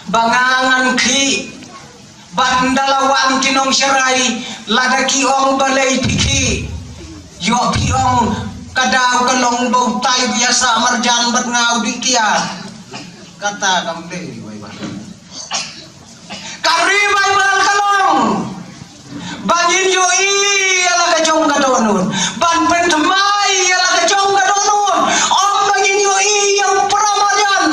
bangangan ki bandalawan kinong syarai ladaki ong balay piki yo piong kadaw kalong bau tay biasa marjan bat ngau di kiat kata kamde kari baibal kalong bangin yo ala kajong kadonun ban pentemai ala kajong kadonun om bangin yo yang peramajan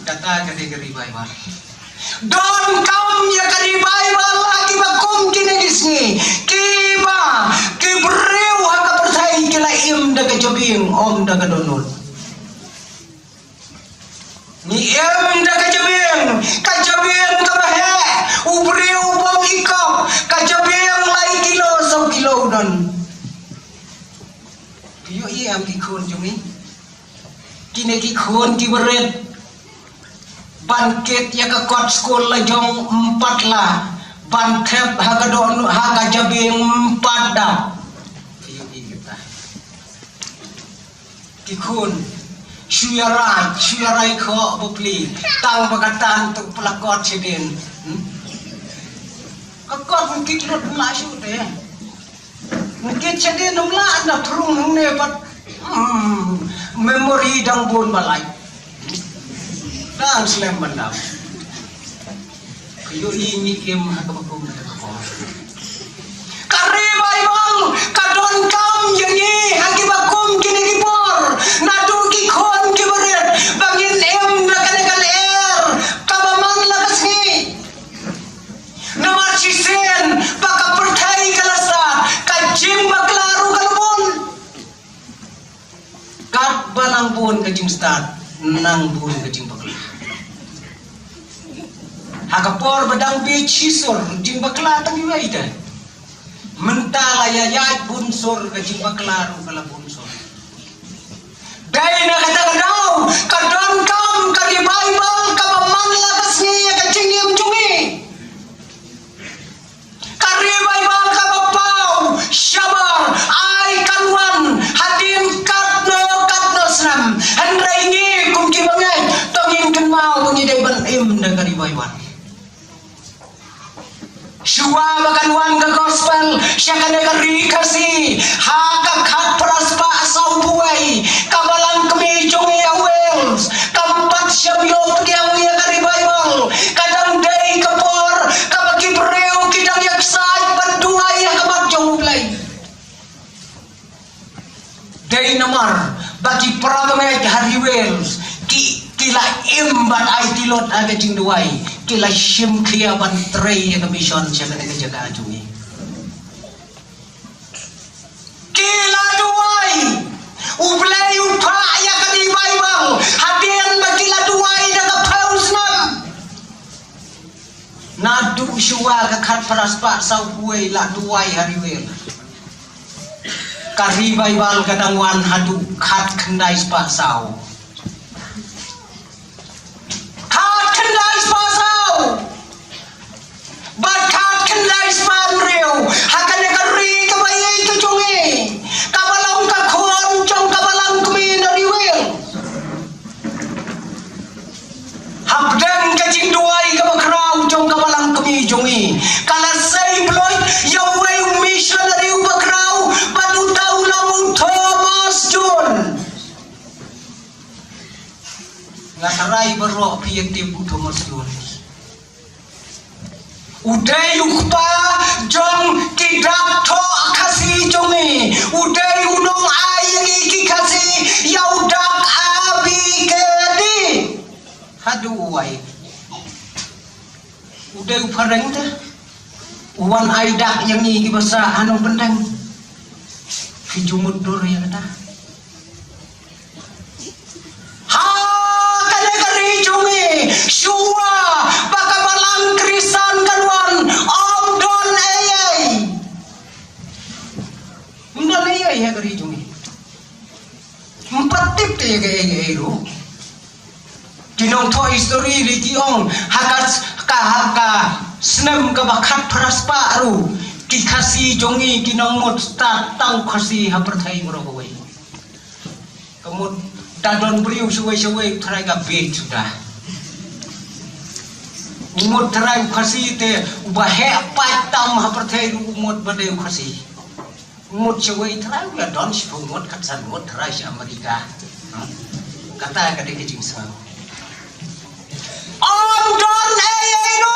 kata kari baibal don kam ya kari baibal lagi bakum kinegisni kiba kibreu haka percaya kila im daga jabing om daga donun ni em daga jabing kajabing kabahe ubreu bom ikap kajabing lai kilo sau kilo don yo am ki khon jumi kine ki khon ki beret bangkit ya ke kot sekolah jong 4 lah bangkit haga don haga jabing 4 dah iyo kita kikun syuyarai kho bopli tang bagatan tu pelakot sedin kakot mungkin rot lasu teh mungkin sedin nomla anda turun ne pat memori dang bon balai dan selain bandam kayu ini kem hakabakum kari baibang kadon kam yangi hakibakum kini kipor nadu kikon kiberet bangin em nakalegal air kabaman lakasni namar sisen baka pertai kalasa kajing baklaru kalbun kat balang bun kajing start nang bun kajing bakla hakapor badang bichisor jing bakla tangi waida mentala ya bunsor ka jing bakla ru kala bunsor dai na kata kadau kadon kam kari baibal ka mamangla kasni ka jingim jungi kari baibal ka bapau syabar ai kanwan hadim katno snam handrai ni kum ki bangai tongin kenmau bunyi dai ban im da kari baibal Shua bakan wan ke gospel syaka negeri kasih haka khat praspa sau buai kabalang kemi jongi ya Wales kampat syabiot yang ya kari Bible kadang day kapor kabaki breu kidang yak sai panduai ya kabat jong play day namar bagi pragamay hari Wales kila imbat ay tilot aga jing duai kila shim klia ban trei ya mission siya ka jaga ajungi kila duai ublay upa ya ka di Bible hatian ba kila duai daga pausnam nadu syua ka khat paraspa sau buai la duai hariwel kari Bible kadang wan hadu khat khandai spa sau bakat kendai spanreu hakane kari kabayai kejungi kabalang kakon jong kabalang kemi dari wel habdan kajing duai kabakrau jong kabalang kemi jungi kala say bloy yawe missionary bakrau padu tau lamun Thomas John ngatarai berok piyek tibu Thomas John Uday ukpa jong kidak to kasi jongi uday unong ayangi ki kasi yaudak abi kedi hadu uai uday upareng ta uwan aidak yang iki basa anong pendang kijumut dur ya kata ha kane kari jongi syua baka balang krisan kanwan om don ayai ndon ayai ya kari jongi empatip te ge ro kinong to history ri kiong hakas ka senam ka bakat praspa ru ki khasi jongi kinong mot start tang khasi haperthai bro koi kamut Tadon beriu suwe-suwe terai ka bet sudah. Umut terai khasi te bahe patam ha perthai umut bade khasi. Umut suwe terai ya don si umut katsan umut terai si Amerika. Kata ka de kijing sa. Om don no.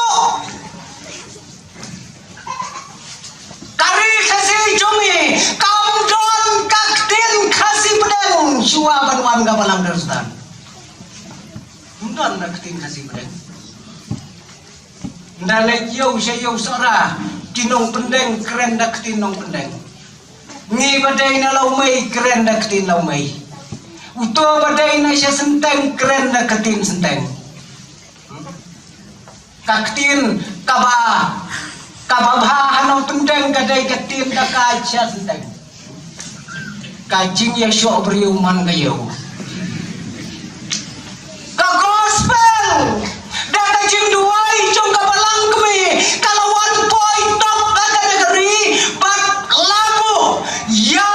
Kari khasi jongi kam don kaktin khasi pedang suwa banwan ga balang darustan. Don kaktin khasi pedang. Ndalek yau sayau sora tinong pendeng keren dak tinong pendeng. Ngi badai na lau mai keren dak tin lau mai. Uto badai na siya senteng keren dak tin senteng. Kaktin kaba hanong pendeng kadai katin dak siya senteng. Kajing ya syok beriuman kayau. Ka gospel dak kajing duai jong kabalang kami kalau 1 point top ada negeri bat labu ya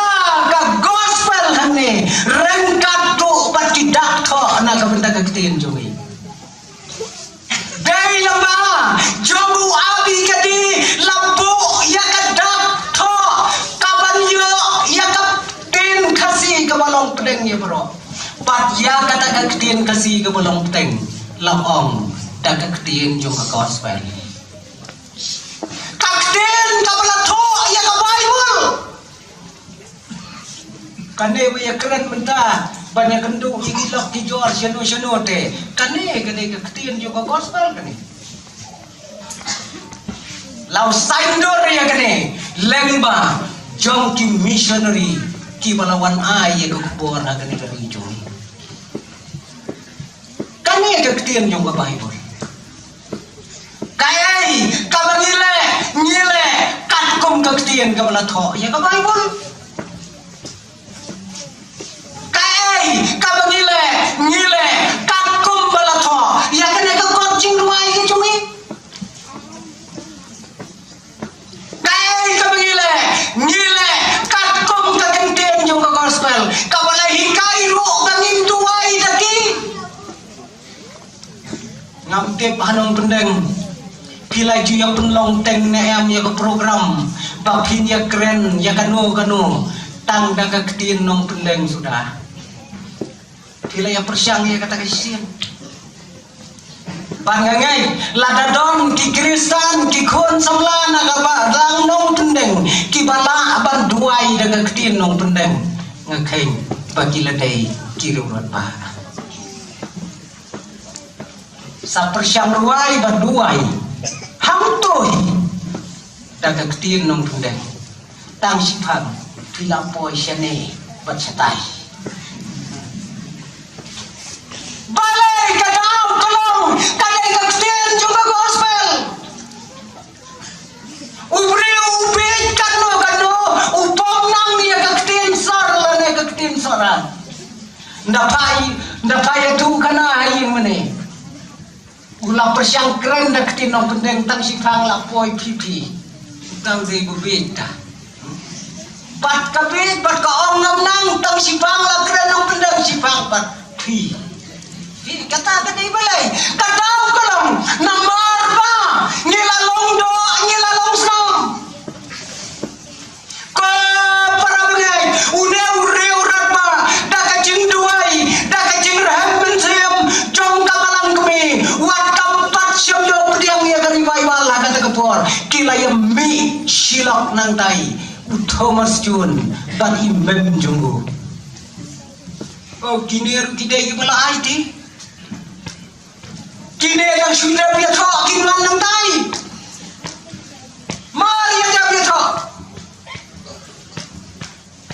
ka gospel hane rengkat tu bat tidak tho na ka benda ka kitin jongi dai lama jomu abi kadi labu ya ka dak tho kaban yo ya ka tin khasi ka balong pedeng ye bro bat ya kata ka kitin khasi ka balong pedeng lapong dak kitin jong ka gospel kaktin kabala tho ya ka Bible kane ya keren menta banyak kendu igilok kijor syano te kane kaktin jong ka gospel kane lau saindor ya kane lengba jong ki missionary ki balawan ai ya ka kubor na kane dari jong kane kaktin jong ka Bible kayai kabang ngile katkum kaktian kabala tho ya ka Bible kayai kabang ngile katkum bala tho ya kene ka coaching ruai ke cumi kayai kabang ngile katkum kaktian jong ka gospel kabala hikai ro kangin tuai daki ngamtip hanong pendeng pilai ju yang penlong teng neam ya ke program bapin ya keren ya kanu tang daga ketin nong pendeng sudah pilai ya persyang ya kata kasian pangangai ladadon ki Kristen ki khon samla naga ba lang nong pendeng ki bala ban duai daga ketin nong pendeng ngakhain bagi ladai ki rurat ba sa persyang ruai ba duai hamtoi daga ketin nong pendeng tang sipang pilapoi syane batsatai balai kadau tolong kadai ketin juga gospel ubri kanu upom nang dia ketin sar lane ketin saran ndapai tu kana hayin mene ulah persyang keren dak tinong pendeng tang sipang lapoi pipi tang de bubita bat kabit bat ka ong ngam nang tang sipang la keren nong pendeng sipang bat pi kata tadi balai kadau kolom nomor ba ngilalong do ngilalong sam ko para bengai une ureu ratma dak kajing duai dak kajing raham mensiam jong kabalang kami wat kampat syam yo pediang ya kari Bible lah kata kepor kila ya mi silok nang tai Thomas Jun bat imam junggu oh kini tidak bala IT kini yang sudah dia tho kinan nang tai mari aja dia tho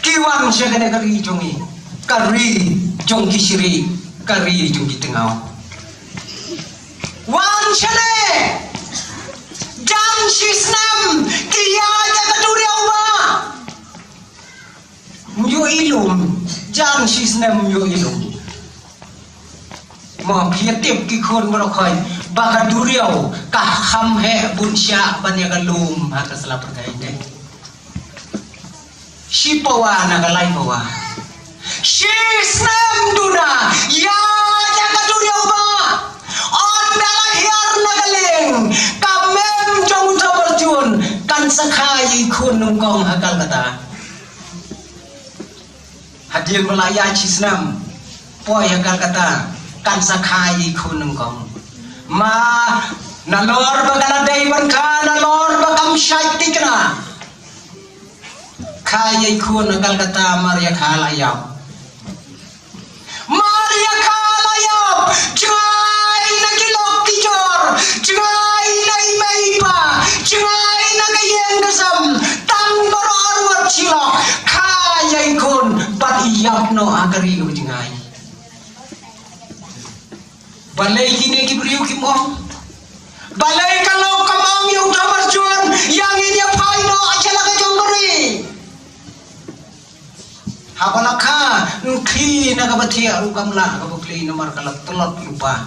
kiwan syakane kari jongi kari jong kisiri kari jong kitengau wan syane jam sisnam kiya jaga duriau ba myo ilum jam sisnam myo ilum mo pietip ki khon bro khoi baga duriau ka kham he bunsya banya galum ha kasla perkai de sipawa na galai bawa Shisnem duna ya jakaturia ba ondala hiar nagaling kamem jong tabarjun kan sakai kunung kong hakal kata hadir melaya Shisnem poi hakal kata kan sakai kunung kong ma nalor bagala day banka nalor bagam syaitikna kaya ikun akal kata Maria Kalayap jangai na kilok kijor jangai na imaipa jangai na kayeng dasam tang berorwat cilok kaya ikun bat iyap no agari ko jangai balay kini kibriu kimong balay kalau kamang yung tamarjuan yang ini apay no achala ka jonggari habalaka nkli nagabatia ukamla kabukli nomor kalak telot lupa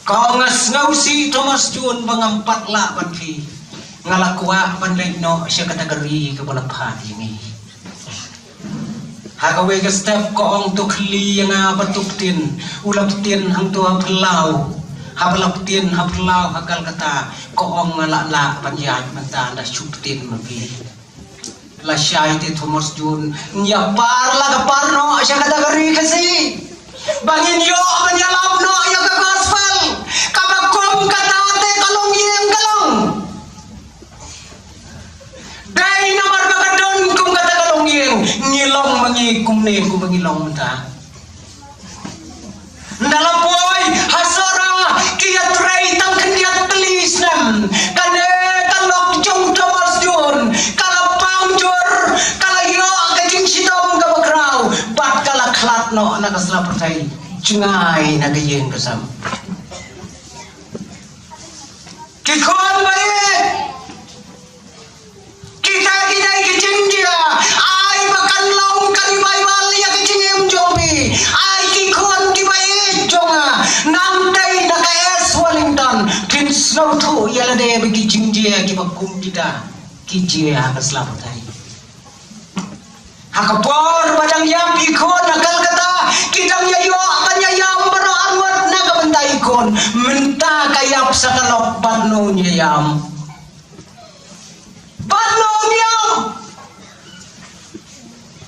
kau ngas ngausi Thomas Jun bangampat la banfi ngalakwa panlay no siya kategori kabalaphat ini hagawe ka step ko ang tukli nga batuktin ulaptin hang tuwa pelau habalaptin hapelau hakal kata ko ang la panjat manta na suptin mapi la syai te Thomas Jun nya par la ka parno siya kategori kasi bangin yo menyalap no ya ka gospel kabakom katate kalong yeng kalong dai namar bagadon kum kata kalong yeng ngilong mangi kumne kum ngilong ta ndalapoy hasara kiat rei tang kendiat telisnem kane kalok jong Thomas Jun no nakasla pertai jungai nagayeng kasam kikon baik kita kicing dia ai makan long kali baibal ya kicing jombi ai kikon di baik jonga namdai na KS Wellington kin snow to yala de kicing dia kibakum kita kijia kasla pertai hakapor padang yam ikon nakal kata kitang yayo kanyayam berarwat nagabentai ikon menta kayap sakalok badno nyayam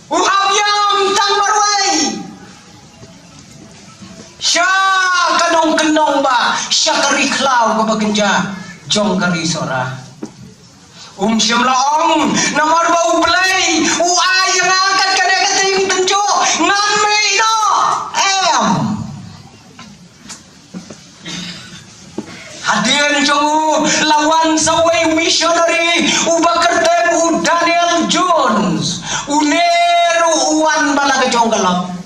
uhab yam tang barwai sya kanong ba sya kariklau kabagenja jong kari sora syam laong namar bau play uai yang akan kada kating tenjo ngamei no hadirin jongu lawan sawai missionary ubakertem u Daniel Jones uneru uan balaga jonggalap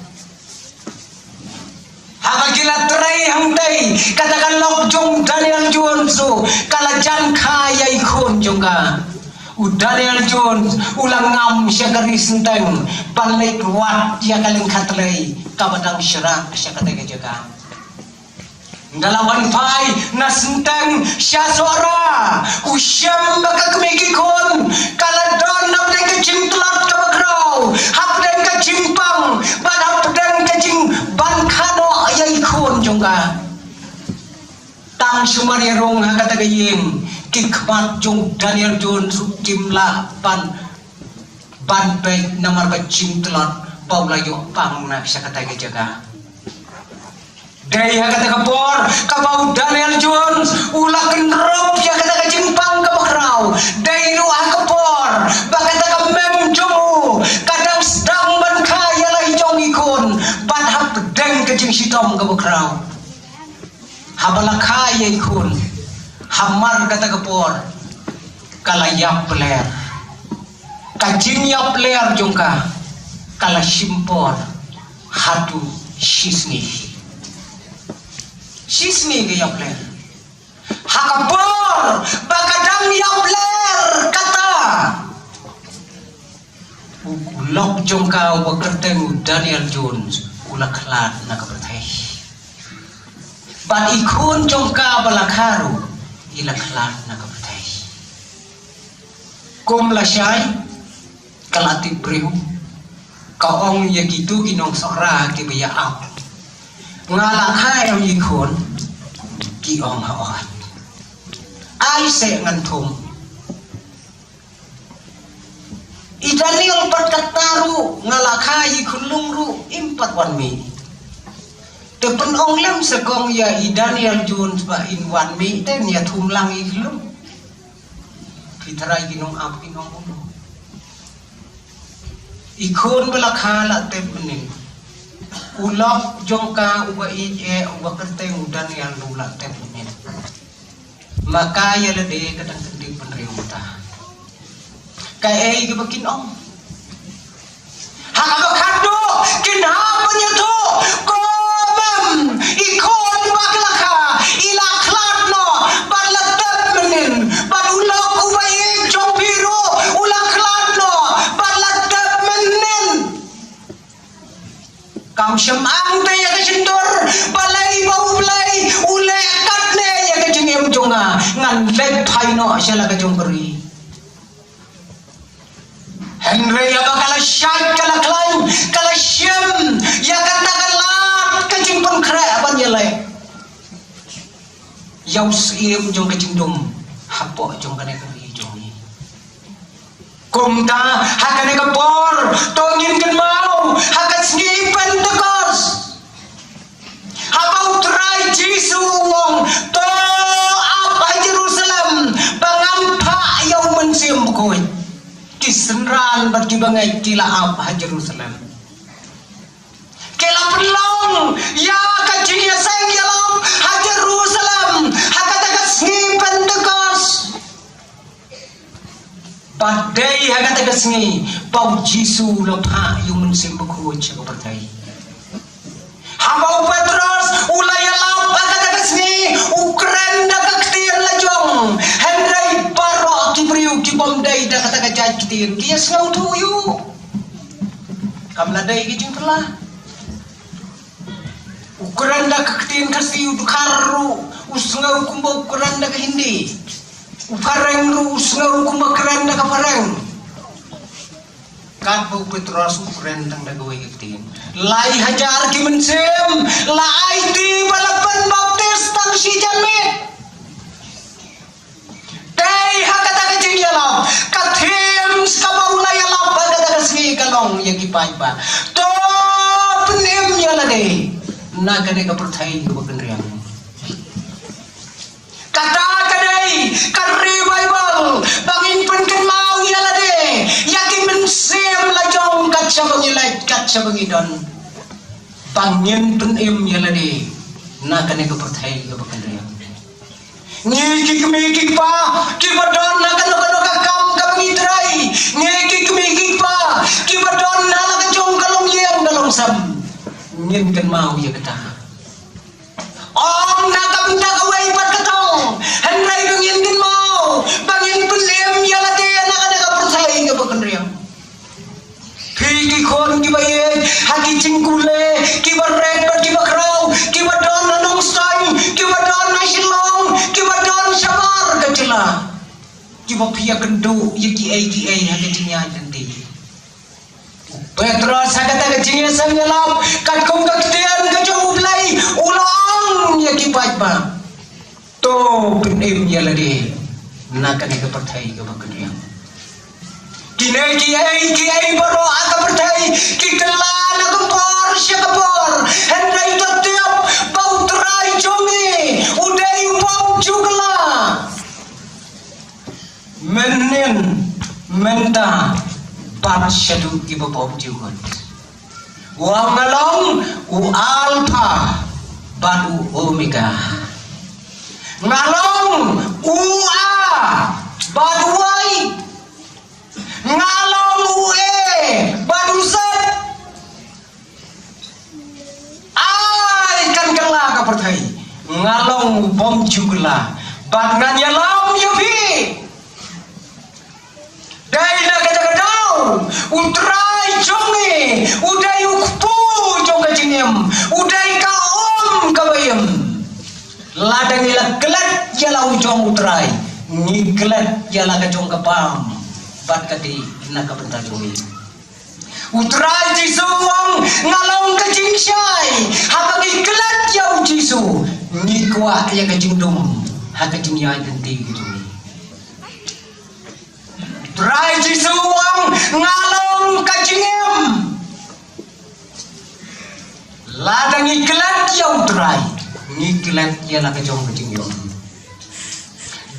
hagagila tray hangday katakan lok jong Daniel Jones kala jan kaya ikon jongga Daniel Jones ulang ngam siya karisenteng balik wat ya kaling katlay kabadang syara siya katega jaga dalawan pai nasenteng siya suara usyam baka kumikikon kala don napdeng kecimplat kabagraw hapdeng kecimpang ban hapdeng kecing bankano ayaikon jongga tang sumarerong hakatagayeng kikmat jong Daniel Jones jimla ban baik namar kecimplat baulayo pang na siya katagay jaga daya kata kapor kabau Daniel Jones ulakan rob ya kata kejimpang kabakraw daya ruah kapor bakata kamem jomu kadang sedang ban kaya lah hijong ikon ban hap deng kejing sitom kabakraw habala kaya ikon hamar kata kapor kalayap ler kajing yap ler jongka kala simpor hatu shisni ke yapler hakapor bakadang yapler kata ulok jongka wakerteng Daniel Jones ulaklat nakabertay bat ikon jongka balakaru ilaklat nakabertay kum lasyay kalati breu kaong ya gitu kinong sora ki baya ap ngalak hai am ikon ki ong haot ai se ngantum Daniel perkataru ngalak hai kunlung ru impat wan mi tepen ong lem segong ya Daniel jun ba in wan mi ten ya thumlang ilum fitrai kinong ap kinong ulu ikon belakhala tepenin ulap jongka uba ije uba kerteng udan yang lula tepenin maka ya lede kadang kendi penriuta kayak bakin ong hak kado kenapa tu komam ikon baklaka ilaklat no balat tepenin badulak uba ije biru ulaklat no balat kam syamang te ya kecendur balai bau balai ule katne ya kecengem jonga ngan lek phaino asala ka jongkeri Henry ya bakal syat kala klaim kala syam ya katakanlah kecimpun kre aban yale yaus iem jong kecindum hapo jong kane keri jongi kumta hakane kapor tongin kan mau hakat snipen tekos habau trai jisu wong to apa Jerusalem bangampa yau mensim bukoy kisenran bagi bangai kila apa Jerusalem kila pelong ya kajinya sayang ha Jerusalem hakat snipen tekos Padai hagat agasngi pau Jisu lopha yung mensim bukuj ko patay. Habau Petros ulaya lap hagat agasngi Ukraine dakaktir lajong Henry paro kibriu kibomdai dakat agajaj kitir kias ngau tuyu kamladai kijing telah Ukraine dakaktir kasi udukaru usngau kumbo Ukraine dak hindi Pareng ru usngaru kumakren na kapareng Kapau Petros ukren tang dagaway itin Lai hajar ki mensem Lai ti balapan baptis tang si jamit Day hakataga jingyalam Kathim skabau layalap Hakataga singi kalong yagipay ba Top nim yalade Nagane kapertay kabaganriang Kata kadai kan revival bangin penken mau yalade yakin mensem lajong kaca bangilai kaca bangidon bangin penim yalade nakane ko perthai ko bakandriya ngiki kemiki pa kibadon nakano kakam kabangitrai ngiki kemiki pa kibadon nakano jong kalong yang dalong sam ngin kan mau ya kata Om nakam nakaway pat katong Henry bangin din mo bangin pelim yalate nakada percaya nga bakandriya Piki kon kibaye haki cingkule kibaret pat kibakraw kibadon nanong stay kibadon nasilong kibadon sabar kacila kibapia kendu yaki ay haki cinya janti Petros hakata kecinya samyalap katkong kaktian kacong ublay ulang yaki pajba to penim yalade nakane ka perthai ka bakandriya kinai kiai baro aka perthai kikala na kapor siya kapor henday tatiap bau terai jongi uday bau jugla menen menta pat syadu ki bau jugot wa ngalong u alpha badu omega ngalong ua baduai ngalong ue badusat ai kan kala ka perthai ngalong bom jugla bad ngan yalam yubi dai na kadagadaw utrai jongi udai ukpu jonga jingem udai ka kabayem ladang ila gelat yala ujong utrai ni gelat yala ka jong kapam bat kadi nakabentadui utrai Jisu wong ngalong kajing syai habagi kelat yau Jisu ni kuat ya kajing dum hakajing ya denti gitu utrai Jisu wong ngalong kajing em ladang kelat yau utrai ni kelat ya la kajong kajing yau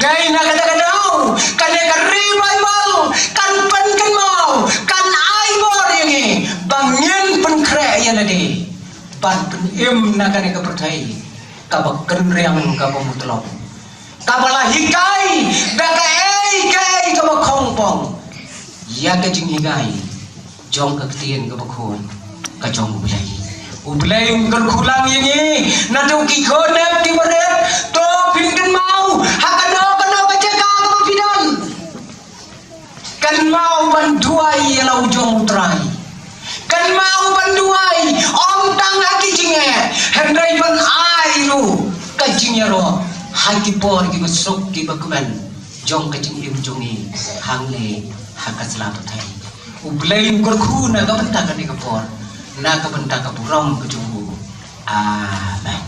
dai na kadang-kadang kan revival kan pen kan mau kan ai bor yang bangin pen kre ya nade ban pen im na kan ka pertai ka bakkan riang ka pamutlok ka bala hikai da ka kai ka khongpong ya ka jing higai jong ka tien ka bakhon ka jong bulai ublay kan kulang yang na tu ki khonep ti baret to pinten mau hakano kan mau banduai lau jong utrai kan mau banduai om tang haki jinge hendai ban ai lu kajingnya ro haki por ki besok ki bakuman jong kajing im jongi hangle haka selatu thai ublain kor khuna ka benta ka ni ka por na ka benta ka burong ka junggu amen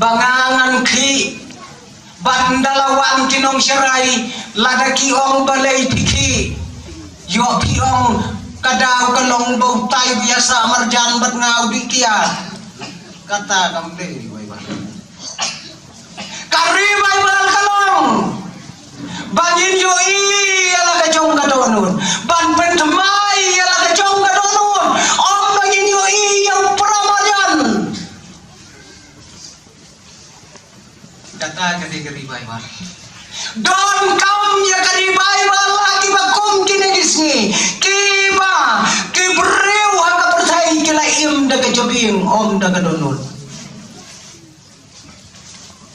bangangan ki bandalawan kinong syarai ladaki ong balai piki yo piong kadaw kalong bautai biasa marjan bat ngau dikia kata kamde kari baibal kalong bangin yo ala kajong kadonun ban pentemai ala kajong kadonun ong bangin yo yang pramadan kata kari baibal don kam ya kari baibal lagi bakum kinegisni kiba kibreu haka percaya kila im daga jabing om daga donul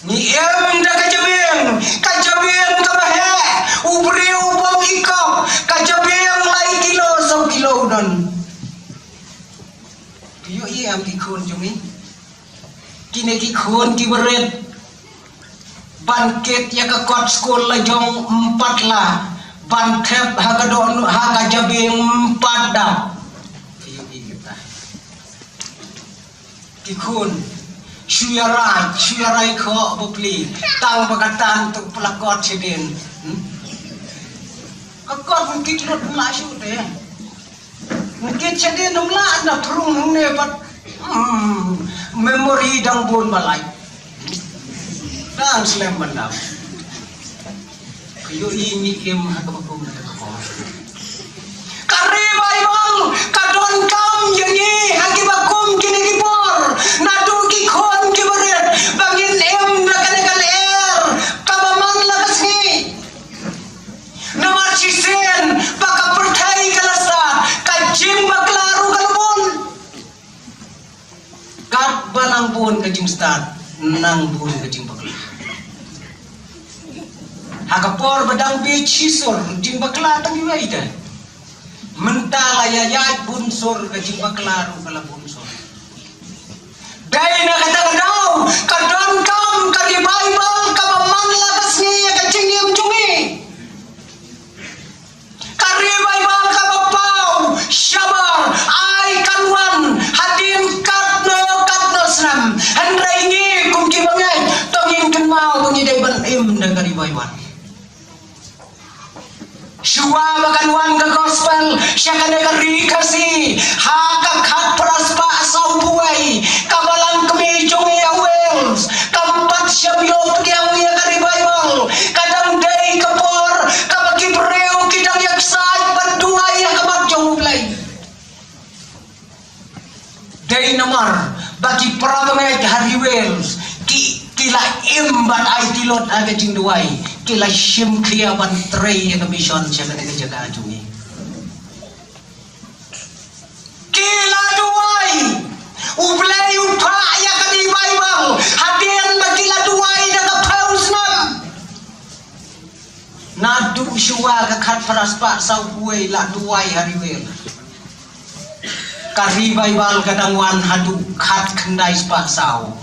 ni im daga jabing kajabing kabahe ubreu bang ikam kajabing lai kilo sau kilo don yo am kikun jumi kine kikun kiberet bangkit ya ke kot sekolah jong 4 lah bangkit haga don haga jabing 4 dah kikun syuarai kho bukli tang bagatan untuk pelakot sedin kakot mungkin rot la syu teh mungkin sedin nomla na prung ne pat memori dang bon balai dan selain bandam, kayu ini kem hakabakum nakakapor. Kari baibang kadon kam yangi hakibakum kinigipor. Nadu kikon kibaret bangin em nakanekal kabaman lakasni. Namar sisen baka pertai kalasa kajim baklaru kalbon. Kat banang pun kajim start nang pun kajim bakla. Hakapor badang bechisor jing bakla tang iwai ta mentala ya yat bunsor ka jing bakla ru kala bunsor dai na kata kadau kadon kam ka di bible ka mamang lakasni ya ka cingim jungi kari bible ka bapau syabar ai kanwan hadin katno snam handrai ni kum ki bangai tongin kan mau bunyi dai ban im da kari bible Shua makan wan ke gospel, siakan negeri kasih, haka kat praspa asau buai, kabalang kemijung ya Wales, kampat syamyot yang ya kari Bible, kadang day kapor, kabaki preu kidang yaksai, berdua ya kamak jong play. Day namar, bagi prabangai hari Wales, kila imban ay tilot aga jingduai kila shim kia ban trei ya mission siya ka jaga ajungi kila duai ublay upa ya ka di Bible hadian ba kila duai daga pausnam nadu syua ka khat praspa sau buai la duai hari wel kari Bible kadang wan hadu khat khandai spa sau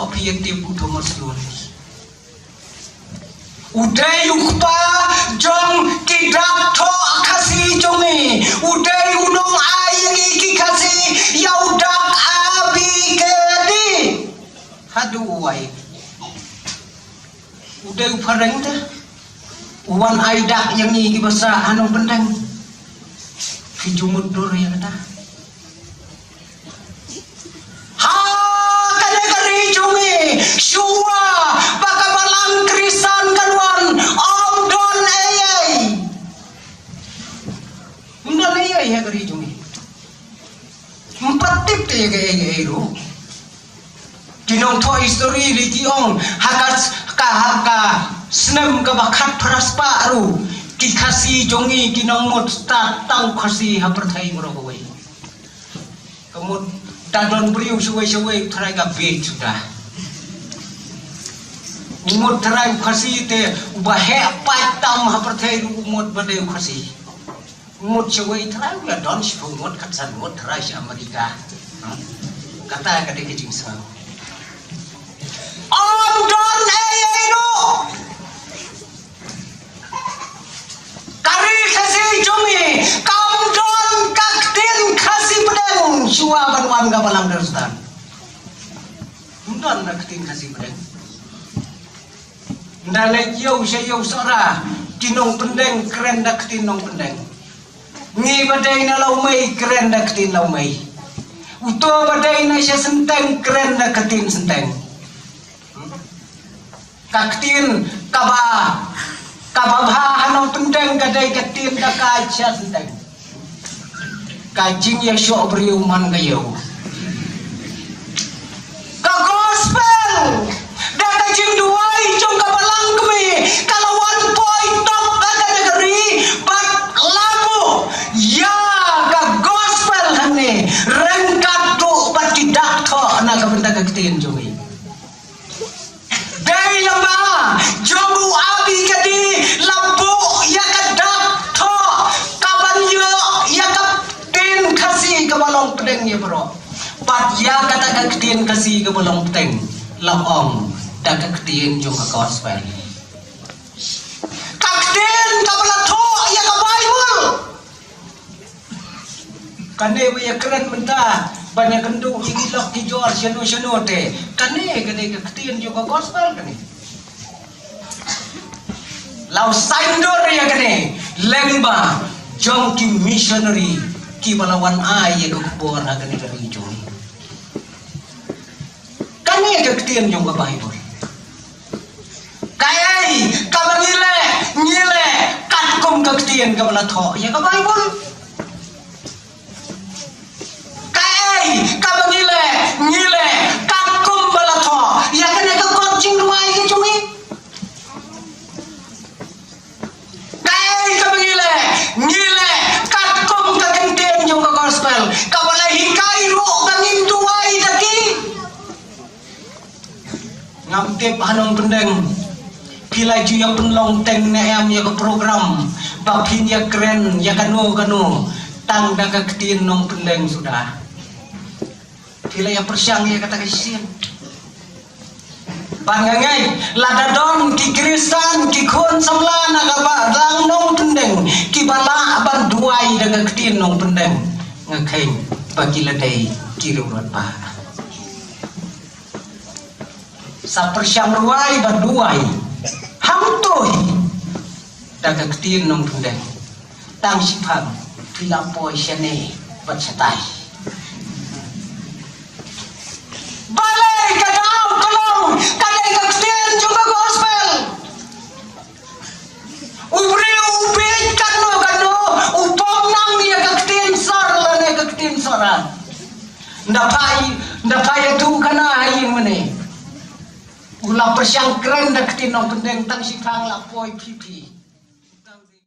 objektif udah maslun. Udah yukpa jong kidak to kasih jongi. Udah unong ayang iki kasih yaudak abi kedi. Haduh wai. Udah upareng dah. Uwan aidak yang iki basa anong pendang. Kijumud dur ya kata. Shua bakabalang krisan kanwan om don ayay undon ayay ya kari jungi empatip te ya ayay ro kinong to history li tiong hakas ka senam ka bakat praspa ru ki khasi jungi kinong mot ta tang khasi ha perthai moro koi kamut dadon briu suwe trai ka be sudah umur terai khasi te bahe patam ha perthai umur bade khasi umur chawai terai ya don shpo umur khatsan umur terai si Amerika kata kade kijing sa om don ayay no kari khasi jomi kam don kaktin khasi pedang shua banwan ga balang darstan don kaktin khasi pedang Ndalek yau sayau sora kinong pendeng keren dak tinong pendeng ngi badai na laumai keren dak tin laumai uto badai na siya senteng keren dak tin senteng kaktin kababha hanong pendeng gadai katin dak siya senteng kajing ya syok beriuman gayau ka gospel dak kajing duai jong kabalang kami kalau 1 point top agak negeri bat labu ya ka gospel hane rengkat tu bat kidak to na ka benda kaktin jongi dai lama jomu abi kadi labu ya kadak to kaban yo ya kapten kasih ke balong pedeng ya bro bat ya kata kaktin kasih ke balong pedeng lapong dak kaktin jong ka gospel kaktin kabala to ya ka bible kane ya keren menta banyak kendung ingilok kijor syano te kane kaktin jong ka gospel kane lau saindor ya kane lengba jong ki missionary ki balawan ai ya kubor kane dari jong kane kaktin jong ka bible kayai ngile katkum kaktian kabala tho ya ka bible kayai ngile katkum bala tho ya kane ka coaching ruai ke cumi kayai ngile katkum kaktian jong ka gospel kabala hikai ro bangin tuai daki ngamtip hanong pendeng pilai ju yang penlong teng neam ya ke program bapin ya keren ya kanu tang dak kaktin nong pendeng sudah pilai yang persyang ya kata kasian pangangai ladadon ki krisan ki khon samla na ka ba lang nong pendeng ki bala ban duai dak kaktin nong pendeng ngakhain bagi ladai ki rurat pa sa persyang ruai ban duai hamtoi daga ktin nong pendeng tang sipang pilampoi syane bat satai balai kadau tolong kadai ktin juga gospel ubri kanu upom nang ya ktin sar lane ktin soran ndapai tu kana hayin mene ulah persyang keren dak tinong pendeng tang sipang lapoi pipi